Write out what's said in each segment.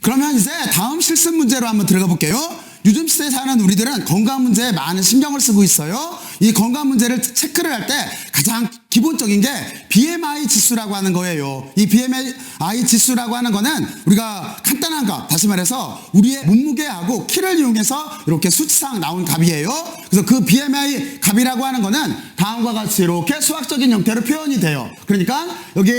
그러면 이제 다음 실습 문제로 한번 들어가 볼게요. 요즘 시대에 사는 우리들은 건강 문제에 많은 신경을 쓰고 있어요. 이 건강 문제를 체크를 할 때 가장 기본적인 게 BMI 지수라고 하는 거예요. 이 BMI 지수라고 하는 거는 우리가 간단한 값, 다시 말해서 우리의 몸무게하고 키를 이용해서 이렇게 수치상 나온 값이에요. 그래서 그 BMI 값이라고 하는 거는 다음과 같이 이렇게 수학적인 형태로 표현이 돼요. 그러니까 여기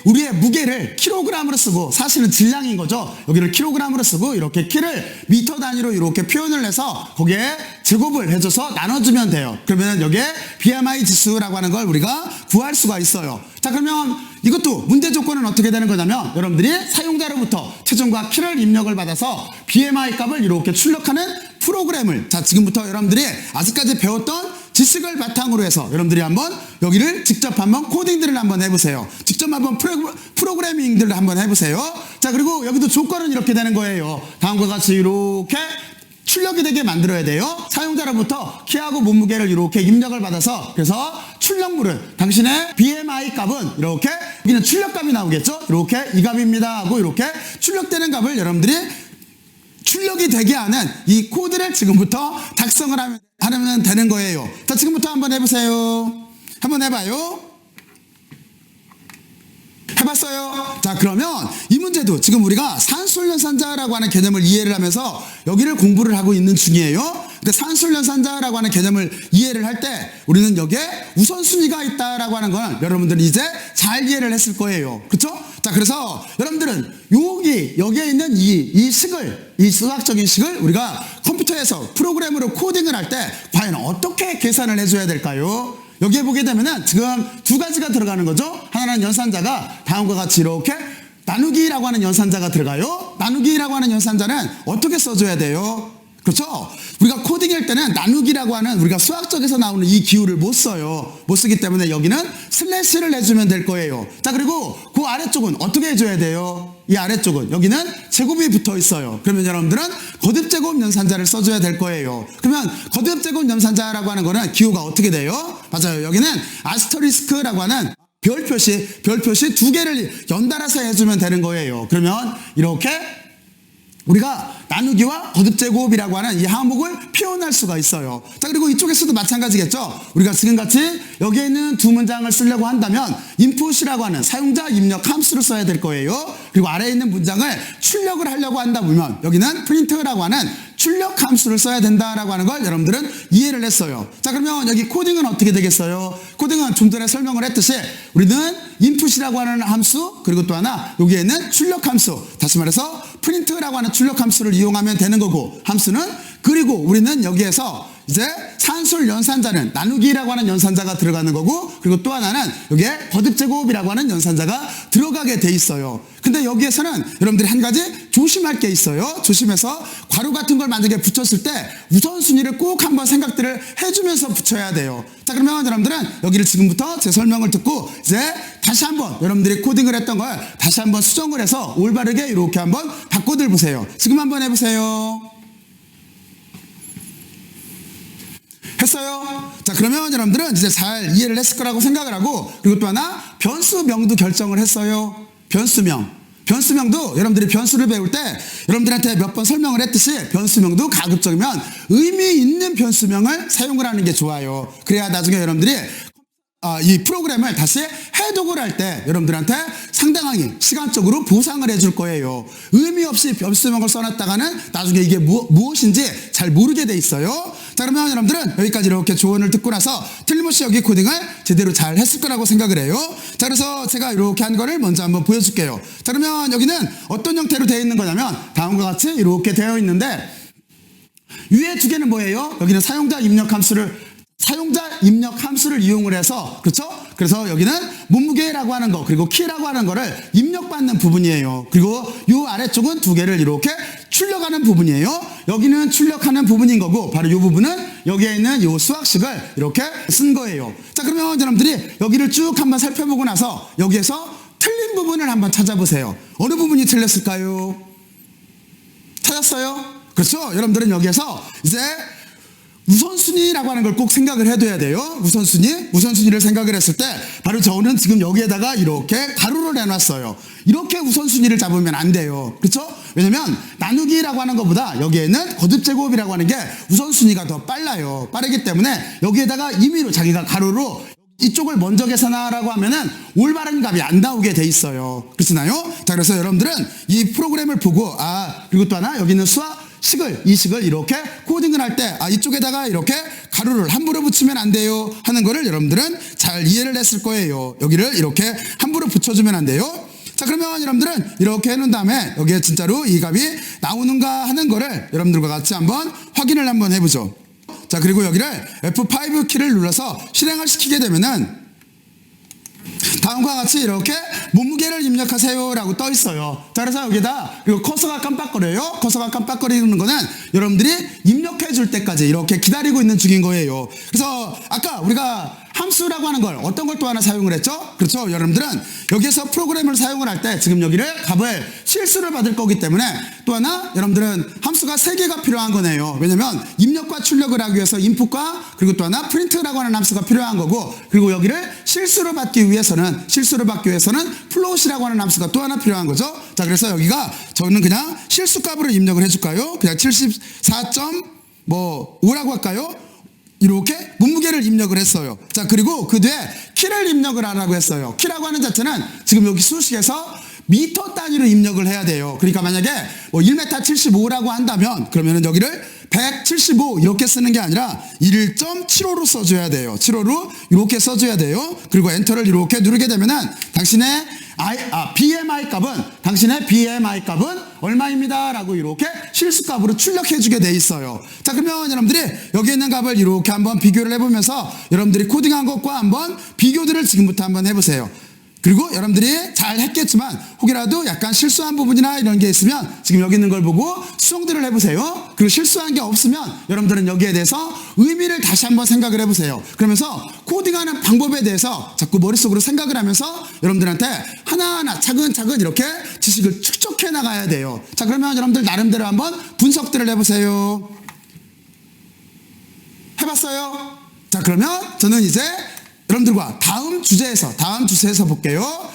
우리의 무게를 킬로그램으로 쓰고, 사실은 질량인 거죠. 여기를 킬로그램으로 쓰고 이렇게 키를 미터 단위로 이렇게 표현을 해서 거기에 제곱을 해줘서 나눠주면 돼요. 그러면 여기에 BMI 지수라고 하는 걸 우리가 구할 수가 있어요. 자, 그러면 이것도 문제 조건은 어떻게 되는 거냐면, 여러분들이 사용자로부터 체중과 키를 입력을 받아서 BMI 값을 이렇게 출력하는 프로그램을, 자, 지금부터 여러분들이 아직까지 배웠던 지식을 바탕으로 해서 여러분들이 한번 여기를 직접 한번 코딩들을 한번 해보세요. 직접 한번 프로그래밍들을 한번 해보세요. 자, 그리고 여기도 조건은 이렇게 되는 거예요. 다음과 같이 이렇게 출력이 되게 만들어야 돼요. 사용자로부터 키하고 몸무게를 이렇게 입력을 받아서, 그래서 출력물은 당신의 BMI 값은 이렇게, 여기는 출력값이 나오겠죠. 이렇게 이 값입니다 하고 이렇게 출력되는 값을 여러분들이 출력이 되게 하는 이 코드를 지금부터 작성을 하면 되는 거예요. 자, 지금부터 한번 해보세요. 한번 해봐요. 해봤어요? 자, 그러면 이 문제도 지금 우리가 산술연산자라고 하는 개념을 이해를 하면서 여기를 공부를 하고 있는 중이에요. 근데 산술연산자라고 하는 개념을 이해를 할 때 우리는 여기에 우선순위가 있다라고 하는 건 여러분들이 이제 잘 이해를 했을 거예요. 그렇죠? 자, 그래서 여러분들은 여기에 있는 이 식을, 이 수학적인 식을 우리가 컴퓨터에서 프로그램으로 코딩을 할 때 과연 어떻게 계산을 해줘야 될까요? 여기에 보게 되면은 지금 두 가지가 들어가는 거죠. 하나는 연산자가 다음과 같이 이렇게 나누기라고 하는 연산자가 들어가요. 나누기라고 하는 연산자는 어떻게 써줘야 돼요? 그렇죠? 우리가 코딩할 때는 나누기라고 하는 우리가 수학적에서 나오는 이 기호를 못 써요. 못 쓰기 때문에 여기는 슬래시를 해주면 될 거예요. 자, 그리고 그 아래쪽은 어떻게 해줘야 돼요? 이 아래쪽은 여기는 제곱이 붙어 있어요. 그러면 여러분들은 거듭제곱 연산자를 써줘야 될 거예요. 그러면 거듭제곱 연산자라고 하는 거는 기호가 어떻게 돼요? 맞아요. 여기는 아스터리스크라고 하는 별 표시 두 개를 연달아서 해주면 되는 거예요. 그러면 이렇게 우리가 나누기와 거듭제곱이라고 하는 이 항목을 표현할 수가 있어요. 자, 그리고 이쪽에서도 마찬가지겠죠. 우리가 지금같이 여기에 있는 두 문장을 쓰려고 한다면 input이라고 하는 사용자 입력 함수를 써야 될 거예요. 그리고 아래에 있는 문장을 출력을 하려고 한다 보면 여기는 print라고 하는 출력 함수를 써야 된다라고 하는 걸 여러분들은 이해를 했어요. 자, 그러면 여기 코딩은 어떻게 되겠어요? 코딩은 좀 전에 설명을 했듯이 우리는 input이라고 하는 함수, 그리고 또 하나 여기에 있는 출력 함수, 다시 말해서 print라고 하는 출력 함수를 이용하면 되는 거고, 함수는, 그리고 우리는 여기에서 이제 산술 연산자는 나누기라고 하는 연산자가 들어가는 거고, 그리고 또 하나는 여기에 거듭제곱이라고 하는 연산자가 들어가게 돼 있어요. 근데 여기에서는 여러분들이 한 가지 조심할 게 있어요. 조심해서 괄호 같은 걸 만약에 붙였을 때 우선순위를 꼭 한번 생각들을 해주면서 붙여야 돼요. 자, 그러면 여러분들은 여기를 지금부터 제 설명을 듣고 이제 다시 한번 여러분들이 코딩을 했던 걸 다시 한번 수정을 해서 올바르게 이렇게 한번 바꿔들 보세요. 지금 한번 해보세요. 했어요? 자, 그러면 여러분들은 이제 잘 이해를 했을 거라고 생각을 하고, 그리고 또 하나 변수명도 결정을 했어요. 변수명도 여러분들이 변수를 배울 때 여러분들한테 몇 번 설명을 했듯이 변수명도 가급적이면 의미 있는 변수명을 사용을 하는 게 좋아요. 그래야 나중에 여러분들이 이 프로그램을 다시 해독을 할 때 여러분들한테 상당히 시간적으로 보상을 해줄 거예요. 의미 없이 변수명을 써놨다가는 나중에 이게 무엇인지 잘 모르게 돼 있어요. 자, 그러면 여러분들은 여기까지 이렇게 조언을 듣고 나서 틀림없이 여기 코딩을 제대로 잘 했을 거라고 생각을 해요. 자, 그래서 제가 이렇게 한 거를 먼저 한번 보여줄게요. 자, 그러면 여기는 어떤 형태로 되어 있는 거냐면 다음과 같이 이렇게 되어 있는데, 위에 두 개는 뭐예요? 여기는 사용자 입력 함수를 이용을 해서, 그렇죠? 그래서 여기는 몸무게라고 하는 거, 그리고 키라고 하는 거를 입력받는 부분이에요. 그리고 이 아래쪽은 두 개를 이렇게 출력하는 부분이에요. 여기는 출력하는 부분인 거고, 바로 이 부분은 여기에 있는 이 수학식을 이렇게 쓴 거예요. 자, 그러면 여러분들이 여기를 쭉 한번 살펴보고 나서 여기에서 틀린 부분을 한번 찾아보세요. 어느 부분이 틀렸을까요? 찾았어요? 그렇죠? 여러분들은 여기에서 이제 우선순위라고 하는 걸 꼭 생각을 해둬야 돼요. 우선순위를 생각을 했을 때 바로 저는 지금 여기에다가 이렇게 가로를 해놨어요. 이렇게 우선순위를 잡으면 안 돼요. 그렇죠? 왜냐면 나누기라고 하는 것보다 여기에는 거듭제곱이라고 하는 게 우선순위가 더 빨라요. 빠르기 때문에 여기에다가 임의로 자기가 가로로 이쪽을 먼저 계산하라고 하면은 올바른 값이 안 나오게 돼 있어요. 그렇잖아요? 자, 그래서 여러분들은 이 프로그램을 보고, 그리고 또 하나, 여기 있는 이 식을 이렇게 코딩을 할 때, 이쪽에다가 이렇게 가로를 함부로 붙이면 안 돼요 하는 거를 여러분들은 잘 이해를 했을 거예요. 여기를 이렇게 함부로 붙여주면 안 돼요. 자, 그러면 여러분들은 이렇게 해놓은 다음에 여기에 진짜로 이 값이 나오는가 하는 거를 여러분들과 같이 한번 확인을 한번 해보죠. 자, 그리고 여기를 F5 키를 눌러서 실행을 시키게 되면은 다음과 같이 이렇게 몸무게를 입력하세요 라고 떠 있어요. 자, 그래서 여기다 그리고 커서가 깜빡거려요. 커서가 깜빡거리는 거는 여러분들이 입력해 줄 때까지 이렇게 기다리고 있는 중인 거예요. 그래서 아까 우리가 함수라고 하는 걸 어떤 걸 또 하나 사용을 했죠? 그렇죠. 여러분들은 여기에서 프로그램을 사용을 할 때 지금 여기를 값을 실수를 받을 거기 때문에 또 하나 여러분들은 함수가 3개가 필요한 거네요. 왜냐면 입력과 출력을 하기 위해서 인풋과 그리고 또 하나 프린트라고 하는 함수가 필요한 거고, 그리고 여기를 실수를 받기 위해서는 플롯이라고 하는 함수가 또 하나 필요한 거죠. 자, 그래서 여기가 저는 그냥 실수값으로 입력을 해줄까요? 그냥 74.5라고 할까요? 이렇게 몸무게를 입력을 했어요. 자, 그리고 그 뒤에 키를 입력을 하라고 했어요. 키라고 하는 자체는 지금 여기 수식에서 미터 단위로 입력을 해야 돼요. 그러니까 만약에 1m 75라고 한다면 그러면은 여기를 175 이렇게 쓰는 게 아니라 1.75로 써줘야 돼요. 75로 이렇게 써줘야 돼요. 그리고 엔터를 이렇게 누르게 되면은 당신의 BMI 값은 얼마입니다 라고 이렇게 실수값으로 출력해 주게 돼 있어요. 자, 그러면 여러분들이 여기 있는 값을 이렇게 한번 비교를 해보면서 여러분들이 코딩한 것과 한번 비교들을 지금부터 한번 해보세요. 그리고 여러분들이 잘 했겠지만 혹이라도 약간 실수한 부분이나 이런 게 있으면 지금 여기 있는 걸 보고 수정들을 해보세요. 그리고 실수한 게 없으면 여러분들은 여기에 대해서 의미를 다시 한번 생각을 해보세요. 그러면서 코딩하는 방법에 대해서 자꾸 머릿속으로 생각을 하면서 여러분들한테 하나하나 차근차근 이렇게 지식을 축적해 나가야 돼요. 자, 그러면 여러분들 나름대로 한번 분석들을 해보세요. 해봤어요? 자, 그러면 저는 이제 여러분들과 다음 주제에서 볼게요.